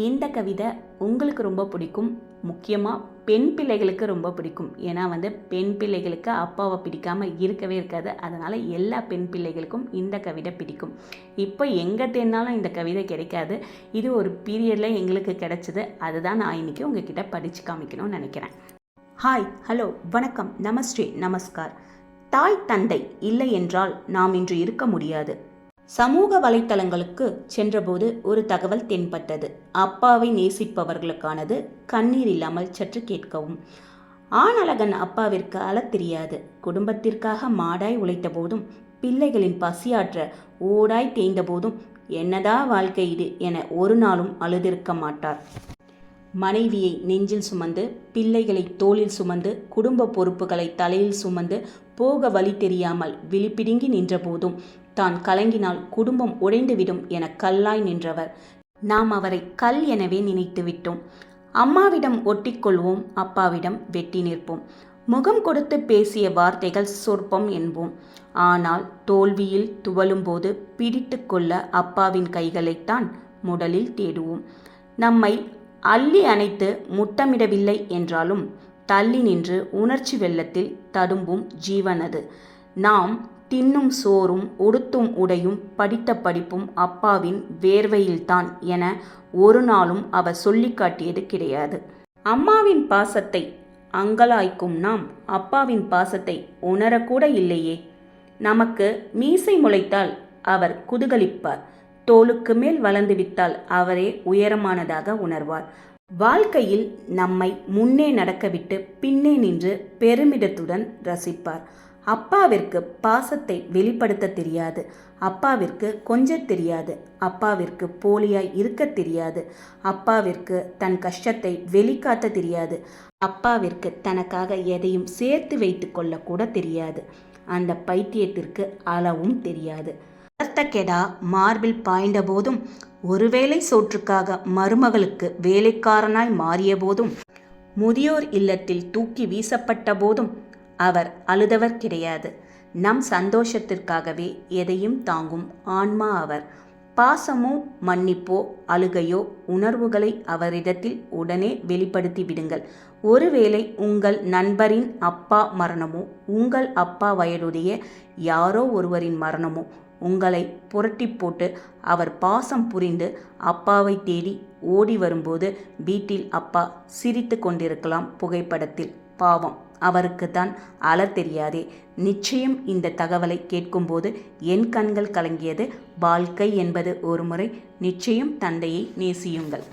இந்த கவிதை உங்களுக்கு ரொம்ப பிடிக்கும். முக்கியமாக பெண் பிள்ளைகளுக்கு ரொம்ப பிடிக்கும். ஏன்னா பெண் பிள்ளைகளுக்கு அப்பாவை பிடிக்காமல் இருக்கவே இருக்காது. அதனால் எல்லா பெண் பிள்ளைகளுக்கும் இந்த கவிதை பிடிக்கும். இப்போ எங்கே தேடினாலும் இந்த கவிதை கிடைக்காது. இது ஒரு பீரியடில் எங்களுக்கு கிடைச்சது. அதுதான் நான் இன்றைக்கி உங்ககிட்ட படித்து காமிக்கணும்னு நினைக்கிறேன். ஹாய், ஹலோ, வணக்கம், நமஸ்தே, நமஸ்கார். தாய் தந்தை இல்லை என்றால் நாம் இன்று இருக்க முடியாது. சமூக வலைத்தளங்களுக்கு சென்றபோது ஒரு தகவல் தென்பட்டது. அப்பாவை நேசிப்பவர்களுக்கானது. கண்ணீர் இல்லாமல் சற்று கேட்கவும். ஆணழகன் அப்பாவிற்கு அழத் தெரியாது. குடும்பத்திற்காக மாடாய் உழைத்த போதும், பிள்ளைகளின் பசியாற்ற ஓடாய் தேய்ந்த போதும், என்னதா வாழ்க்கை இது என ஒரு நாளும் அழுதிருக்க மாட்டார். மனைவியை நெஞ்சில் சுமந்து, பிள்ளைகளை தோளில் சுமந்து, குடும்ப பொறுப்புகளை தலையில் சுமந்து, போக வழி தெரியாமல் விழிப்பிடுங்கி நின்ற போதும், தான் கலங்கினால் குடும்பம் உடைந்துவிடும் என கல்லாய் நின்றவர். நாம் அவரை கல் எனவே நினைத்து விட்டோம். அம்மாவிடம் ஒட்டிக்கொள்வோம், அப்பாவிடம் வெட்டி நிற்போம். முகம் கொடுத்து பேசிய வார்த்தைகள் சொற்பம் என்போம். ஆனால் தோல்வியில் துவளும் போது பிடித்து கொள்ள அப்பாவின் கைகளைத்தான் முதலில் தேடுவோம். நம்மை அள்ளி அணைத்து முத்தமிடவில்லை என்றாலும் தள்ளி நின்று உணர்ச்சி வெள்ளத்தில் ததும்பும் ஜீவனது. நாம் தின்னும் சோறும் உடுத்தும் உடையும் படித்த படிப்பும் அப்பாவின் வேர்வையில்தான் என ஒரு நாளும் அவர் சொல்லி காட்டியது கிடையாது. அம்மாவின் பாசத்தை அங்கலாய்க்கும் நாம் அப்பாவின் பாசத்தை உணரக்கூட இல்லையே. நமக்கு மீசை முளைத்தால் அவர் குதூகலிப்பார். தோளுக்கு மேல் வளர்ந்து விட்டால் அவரே உயரமானதாக உணர்வார். வாழ்க்கையில் நம்மை முன்னே நடக்கவிட்டு பின்னே நின்று பெருமிதத்துடன் ரசிப்பார். அப்பாவிற்கு பாசத்தை வெளிப்படுத்த தெரியாது. அப்பாவிற்கு கொஞ்சம் தெரியாது. அப்பாவிற்கு போலியாய் இருக்க தெரியாது. அப்பாவிற்கு தன் கஷ்டத்தை வெளிக்காட்ட தெரியாது. அப்பாவிற்கு தனக்காக எதையும் சேர்த்து வைத்து கொள்ள கூட தெரியாது. அந்த பைத்தியத்திற்கு அளவும் தெரியாது. கெடா மார்பில் பாய்ந்த போதும், ஒருவேளை சோற்றுக்காக மருமகளுக்கு வேலைக்காரனாய் மாறிய போதும், முதியோர் இல்லத்தில் தூக்கி வீசப்பட்ட போதும் அவர் அழுதவர் கிடையாது. நம் சந்தோஷத்திற்காகவே எதையும் தாங்கும் ஆன்மா அவர். பாசமோ மன்னிப்போ அழுகையோ உணர்வுகளை அவரிடத்தில் உடனே வெளிப்படுத்தி விடுங்கள். ஒருவேளை உங்கள் நண்பரின் அப்பா மரணமோ, உங்கள் அப்பா வயதுடைய யாரோ ஒருவரின் மரணமோ உங்களை புரட்டி போட்டு அவர் பாசம் புரிந்து அப்பாவை தேடி ஓடி வரும்போது வீட்டில் அப்பா சிரித்து கொண்டிருக்கலாம் புகைப்படத்தில். பாவம், அவருக்கு தான் அழத் தெரியாதே. நிச்சயம் இந்த தகவலை கேட்கும்போது என் கண்கள் கலங்கியது. வாழ்க்கை என்பது ஒரு முறை. நிச்சயம் தந்தையை நேசியுங்கள்.